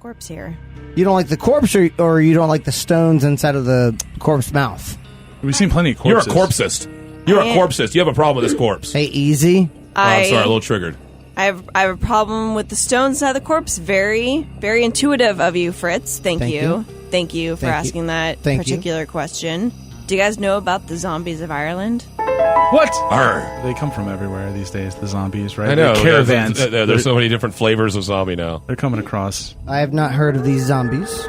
corpse here. You don't like the corpse, or you don't like the stones inside of the corpse mouth? We've seen plenty of corpses. You're a corpsist. You're a corpsist. You have a problem with this corpse. Hey, easy. I'm sorry, a little triggered. I have a problem with the stones inside the corpse. Very, very intuitive of you, Fritz. Thank you. Thank you for asking that particular question. Do you guys know about the zombies of Ireland? What? Arr. They come from everywhere these days, the zombies, right? I know. The caravans. There's so many different flavors of zombie now. They're coming across. I have not heard of these zombies.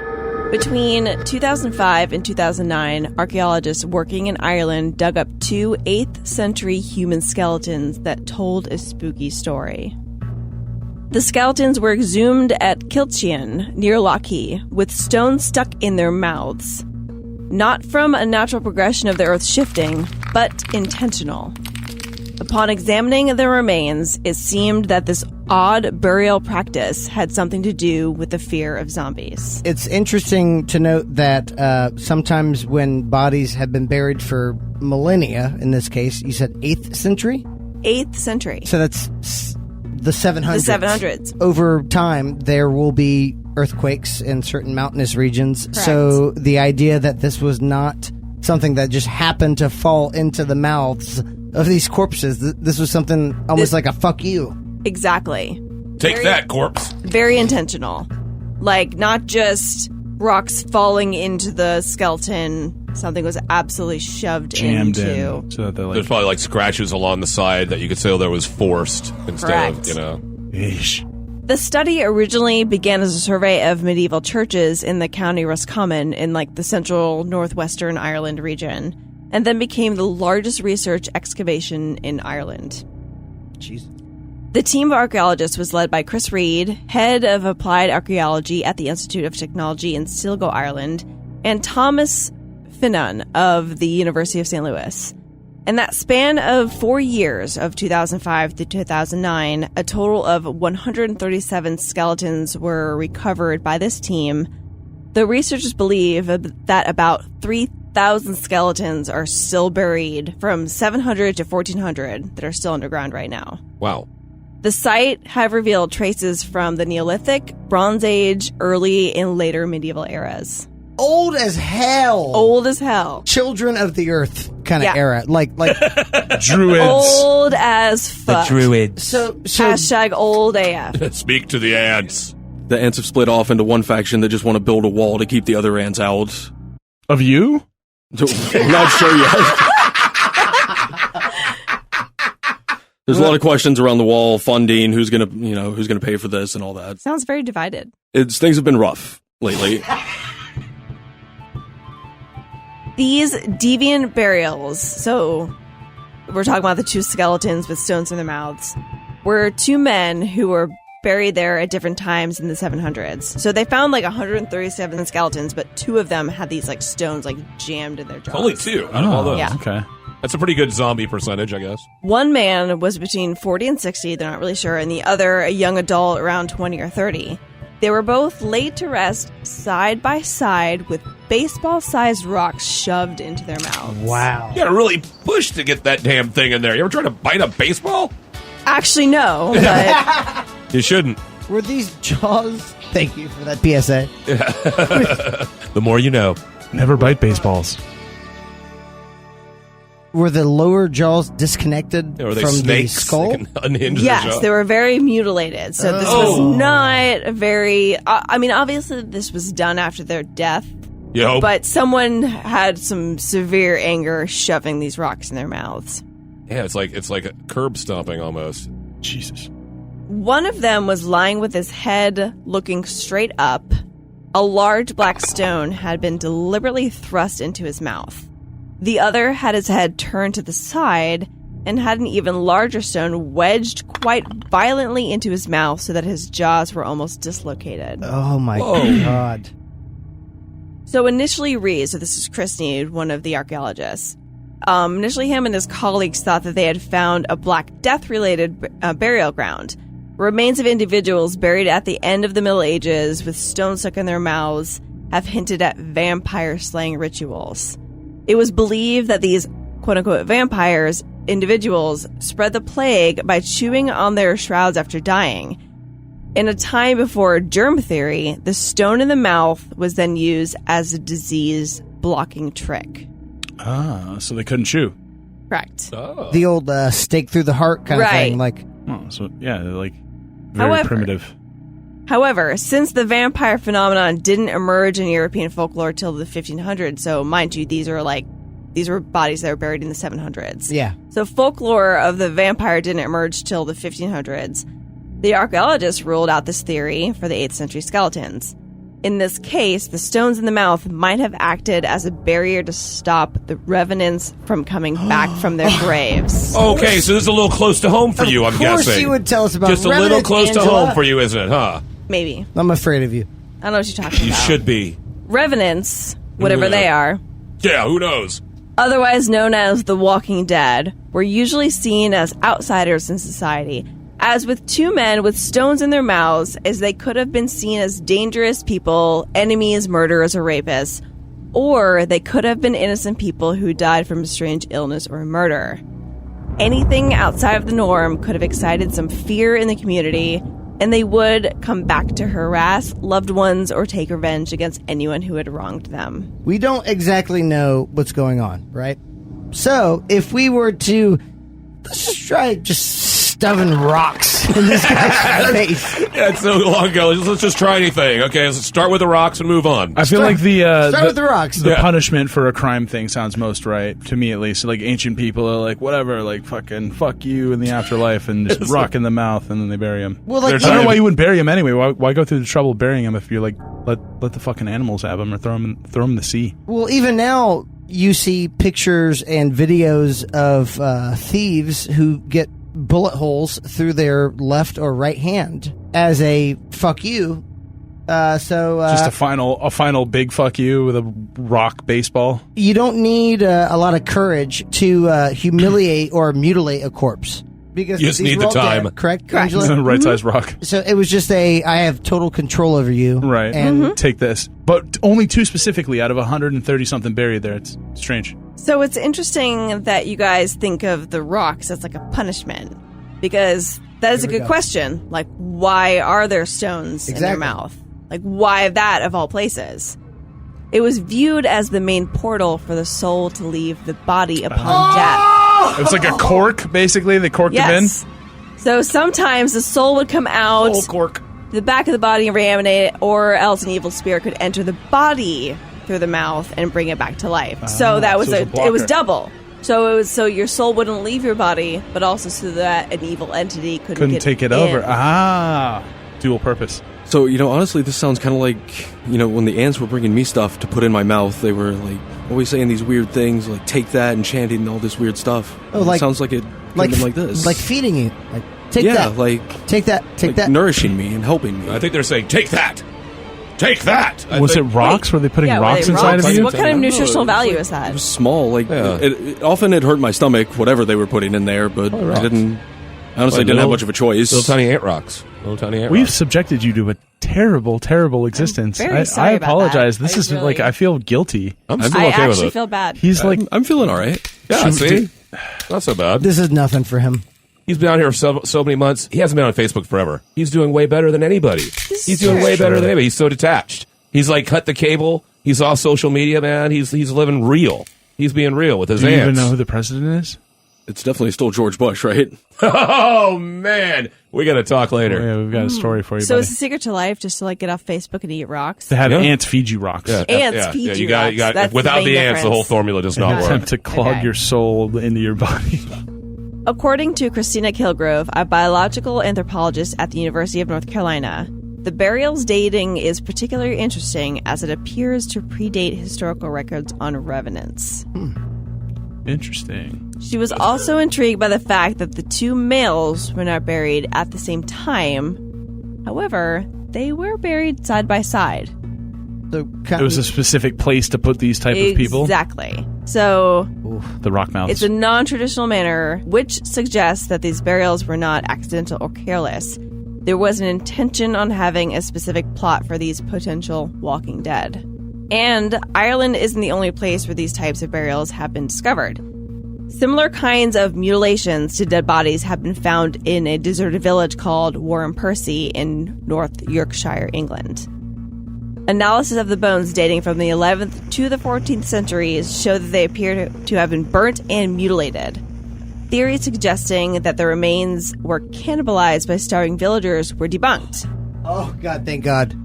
Between 2005 and 2009, archaeologists working in Ireland dug up 2 8th century human skeletons that told a spooky story. The skeletons were exhumed at Kilchean, near Lochee, with stones stuck in their mouths. Not from a natural progression of the Earth's shifting, but intentional. Upon examining the remains, it seemed that this odd burial practice had something to do with the fear of zombies. It's interesting to note that sometimes when bodies have been buried for millennia, in this case, you said 8th century? 8th century. So that's the 700s. The 700s. Over time, there will be earthquakes in certain mountainous regions. Correct. So the idea that this was not something that just happened to fall into the mouths of these corpses, this was something almost like a fuck you. Exactly. Take that, corpse. Very intentional. Like, not just rocks falling into the skeleton. Something was absolutely jammed into. in. So that they're like, There's probably like scratches along the side that you could say there was forced instead of, Eesh. The study originally began as a survey of medieval churches in the County Roscommon in like the central northwestern Ireland region, and then became the largest research excavation in Ireland. Jesus. The team of archaeologists was led by Chris Reed, head of applied archaeology at the Institute of Technology in Sligo, Ireland, and Thomas Finnan of the University of St. Louis. In that span of 4 years, of 2005 to 2009, a total of 137 skeletons were recovered by this team. The researchers believe that about 3,000 skeletons are still buried from 700 to 1400 that are still underground right now. Wow. The site have revealed traces from the Neolithic, Bronze Age, early and later medieval eras. Old as hell. Old as hell. Children of the earth kind of era. Like Druids. Old as fuck. The druids. So Hashtag old AF. Speak to the ants. The ants have split off into one faction that just want to build a wall to keep the other ants out. Of you? I'm not sure yet. There's a lot of questions around the wall, funding, who's gonna pay for this and all that. Sounds very divided. Things have been rough lately. These deviant burials, so we're talking about the 2 skeletons with stones in their mouths, were 2 men who were buried there at different times in the 700s. So they found like 137 skeletons, but 2 of them had these like stones like jammed in their jaws. Only 2 out of all those. Yeah. Okay. That's a pretty good zombie percentage, I guess. One man was between 40 and 60, they're not really sure, and the other, a young adult, around 20 or 30. They were both laid to rest side by side with baseball-sized rocks shoved into their mouths. wow. You gotta really push to get that damn thing in there. You ever try to bite a baseball? Actually, no, but You shouldn't. Were these jaws? Thank you for that PSA. The more you know. Never bite baseballs. Were the lower jaws disconnected Or are they from snakes? the skull? They can unhinge the yes, jaw. they were very mutilated. So this was not a very... I mean, obviously, this was done after their death. You hope. But someone had some severe anger shoving these rocks in their mouths. Yeah, it's like a curb stomping almost. Jesus. One of them was lying with his head looking straight up. A large black stone had been deliberately thrust into his mouth. The other had his head turned to the side and had an even larger stone wedged quite violently into his mouth so that his jaws were almost dislocated. Oh my God. So initially Reed, so this is Chris Need, one of the archaeologists, initially him and his colleagues thought that they had found a Black Death-related burial ground. Remains of individuals buried at the end of the Middle Ages with stones stuck in their mouths have hinted at vampire-slaying rituals. It was believed that these quote-unquote vampires, individuals, spread the plague by chewing on their shrouds after dying. In a time before germ theory, the stone in the mouth was then used as a disease-blocking trick. Ah, so they couldn't chew. Correct. Oh. The old stake through the heart kind of Right. thing. Like, Oh, so yeah, they're like very However- primitive. However, since the vampire phenomenon didn't emerge in European folklore till the 1500s, so mind you, these were bodies that were buried in the 700s. yeah. So folklore of the vampire didn't emerge till the 1500s. The archaeologists ruled out this theory for the 8th century skeletons. In this case, the stones in the mouth might have acted as a barrier to stop the revenants from coming back from their graves. Okay, so this is a little close to home for you, I'm Of course guessing. you would tell us about Just a little revenants, close to Angela. home for you, isn't it, huh? Maybe. I'm afraid of you. I don't know what you're talking You about. should be. Revenants, whatever Yeah. they are, Yeah, who knows? otherwise known as the Walking Dead, were usually seen as outsiders in society, as with two men with stones in their mouths, as they could have been seen as dangerous people, enemies, murderers, or rapists, or they could have been innocent people who died from a strange illness or murder. Anything outside of the norm could have excited some fear in the community, and they would come back to harass loved ones or take revenge against anyone who had wronged them. We don't exactly know what's going on, right? So, if we were to, let's just try shoving rocks in this guy's face. Yeah, it's so long ago. Let's just try anything. Okay, let's start with the rocks and move on. I feel like Start with the rocks. The Yeah. punishment for a crime thing sounds most right to me, at least. Like ancient people are like, whatever, like fucking fuck you in the afterlife and just rock in the mouth, and then they bury him. Well, like, I don't know why you wouldn't bury him anyway. Why go through the trouble of burying him if you're like let the fucking animals have him or throw him in the sea? Well, even now, you see pictures and videos of thieves who get bullet holes through their left or right hand as a fuck you. Just a final big fuck you with a rock baseball. You don't need a lot of courage to humiliate or mutilate a corpse. Because You just these need were the all dead, time. correct? Correct. Angela? Right size rock. So it was just I have total control over you. Right. And Take this. But only two specifically out of 130 something buried there. It's strange. So it's interesting that you guys think of the rocks as like a punishment, because that is a Here we good go. question. Like, why are there stones in their Exactly. mouth? Like, why that of all places? It was viewed as the main portal for the soul to leave the body upon death. It was like a cork, basically. They corked Yes. So sometimes the soul would come out Old cork. the back of the body and reanimate it, or else an evil spirit could enter the body through the mouth and bring it back to life. So that was so it's a it was blocker. double. So it was so your soul wouldn't leave your body, but also so that an evil entity couldn't get take it in. over. Ah, dual purpose. So, honestly, this sounds kind of like, when the ants were bringing me stuff to put in my mouth, they were, like, always saying these weird things, like, take that, and chanting all this weird stuff. Oh, like- it sounds like it could have been like this. Like feeding you. Like, take yeah, that. like, Take that. Take like that. nourishing me and helping me. I think they're saying, take that! Take that! I Was it think- rocks? Were they putting Yeah, were rocks they inside rocks? of you? What kind of nutritional value is It that? was small. Like, Yeah. often it hurt my stomach, whatever they were putting in there, but rocks. I didn't... Honestly, Like didn't have little- much of a choice. Little tiny ant rocks. Little tiny ant We've rocks. subjected you to a terrible, terrible existence. very I sorry about apologize. that. This I is really- like I feel guilty. I'm still I okay with actually it. feel bad. He's like I'm feeling all right. Yeah, Should- see? Not so bad. This is nothing for him. He's been out here so many months. He hasn't been on Facebook forever. He's doing way better than anybody. He's doing way better than anybody. He's so detached. He's like cut the cable. He's off social media, man. He's living real. He's being real with his do you even ants. know who the president is? It's definitely still George Bush, right? Oh man, we got to talk later. Yeah, we've got a story for you. So buddy. it's a secret to life just to like get off Facebook and eat rocks. To have Yeah. ants feed you rocks. Yeah, Ants feed you got, rocks. That's the without main the ants, the difference. whole formula does not work. Attempt to clog Okay. your soul into your body. According to Christina Kilgrove, a biological anthropologist at the University of North Carolina, the burials dating is particularly interesting as it appears to predate historical records on revenants. Interesting. She was also intrigued by the fact that the two males were not buried at the same time. However, they were buried side by side. So It was a specific place to put these type of people. Exactly. So The rock mouths. it's a non-traditional manner, which suggests that these burials were not accidental or careless. There was an intention on having a specific plot for these potential walking dead. And Ireland isn't the only place where these types of burials have been discovered. Similar kinds of mutilations to dead bodies have been found in a deserted village called Warren Percy in North Yorkshire, England. Analysis of the bones dating from the 11th to the 14th centuries show that they appear to have been burnt and mutilated. Theories suggesting that the remains were cannibalized by starving villagers were debunked. Oh, God, thank God.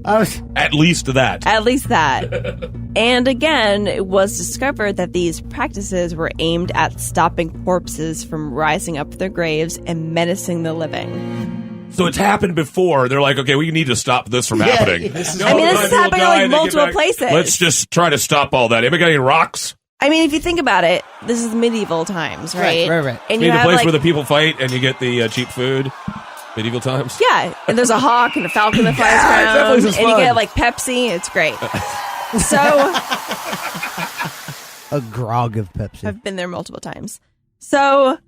At least that. At least that. And again, it was discovered that these practices were aimed at stopping corpses from rising up their graves and menacing the living. So it's happened before. They're like, okay, we need to stop this from happening. This is happening in like multiple places. Let's just try to stop all that. Anybody got any rocks? I mean, if you think about it, this is medieval times, right? Right. And you you mean the have place where the people fight and you get the cheap food? Medieval times? Yeah, and there's a hawk and a falcon that flies around, and you get like Pepsi. It's great. So a grog of Pepsi. I've been there multiple times. So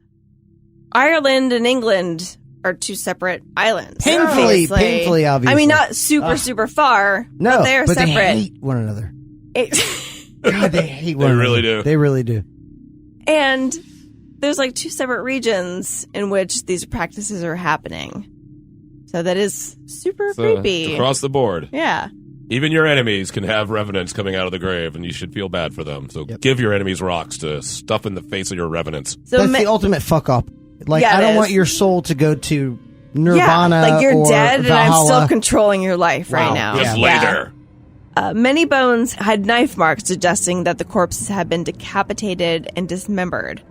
Ireland and England are two separate islands. Painfully, obviously. I mean, not super far. No, but they're separate. They hate one another. God, they hate one They another. really do. They really do. And there's like two separate regions in which these practices are happening. So that is super creepy. Across the board. Yeah. Even your enemies can have revenants coming out of the grave, and you should feel bad for them. So give your enemies rocks to stuff in the face of your revenants. So that's the ultimate fuck up. Like, yeah, I don't want your soul to go to Nirvana. Yeah, like you're or dead, Valhalla. and I'm still controlling your life right now. Just later. Many bones had knife marks suggesting that the corpses had been decapitated and dismembered.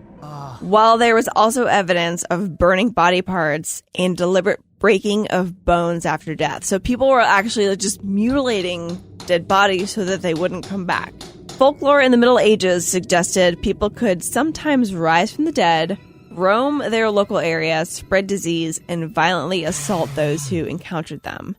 While there was also evidence of burning body parts and deliberate breaking of bones after death. So people were actually just mutilating dead bodies so that they wouldn't come back. Folklore in the Middle Ages suggested people could sometimes rise from the dead, roam their local area, spread disease, and violently assault those who encountered them.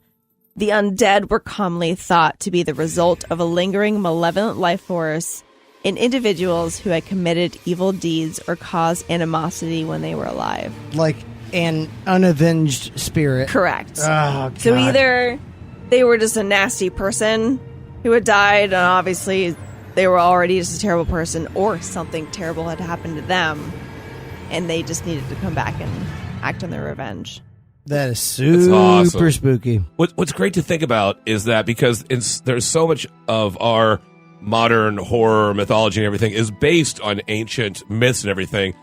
The undead were commonly thought to be the result of a lingering malevolent life force in individuals who had committed evil deeds or caused animosity when they were alive. Like an unavenged spirit. Correct. Oh, God. So either they were just a nasty person who had died, and obviously they were already just a terrible person, or something terrible had happened to them, and they just needed to come back and act on their revenge. That is super awesome. spooky. What's great to think about is that because there's so much of our modern horror mythology and everything is based on ancient myths and everything.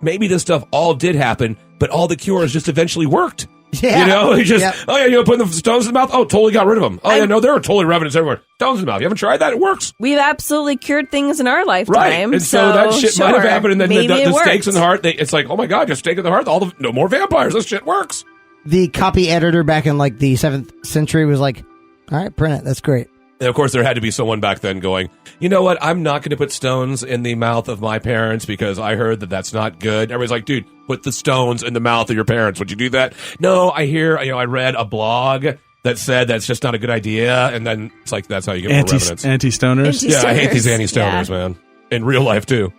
Maybe this stuff all did happen, but all the cures just eventually worked. Yeah. You know, putting the stones in the mouth. Oh, totally got rid of them. Oh, no, there are totally revenants everywhere. Stones in the mouth. You haven't tried that? It works. We've absolutely cured things in our lifetime. Right. And so that shit might have happened, and then the stakes in the heart, it's like, oh my God, just stake in the heart. No more vampires. This shit works. The copy editor back in like the 7th century was like, all right, print it. That's great. And of course, there had to be someone back then going, you know what? I'm not going to put stones in the mouth of my parents because I heard that that's not good. Everybody's like, dude, put the stones in the mouth of your parents. Would you do that? No, I read a blog that said that's just not a good idea. And then it's like, that's how you get more revenants. Anti-stoners? Yeah, I hate these anti-stoners, man. In real life, too.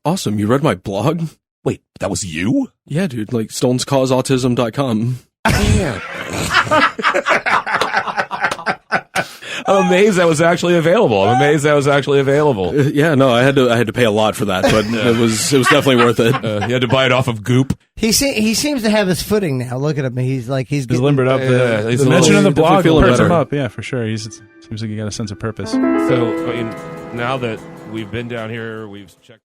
Awesome. You read my blog? Wait, that was you? Yeah, dude. Like stonescauseautism.com. Damn. I'm amazed that was actually available. Yeah, no, I had to pay a lot for that, but it was definitely worth it. You had to buy it off of Goop. He seems to have his footing now. Look at him. He's limbered up. The mention of the blog perks him up. Yeah, for sure. Seems like he got a sense of purpose. So, I mean, now that we've been down here, we've checked.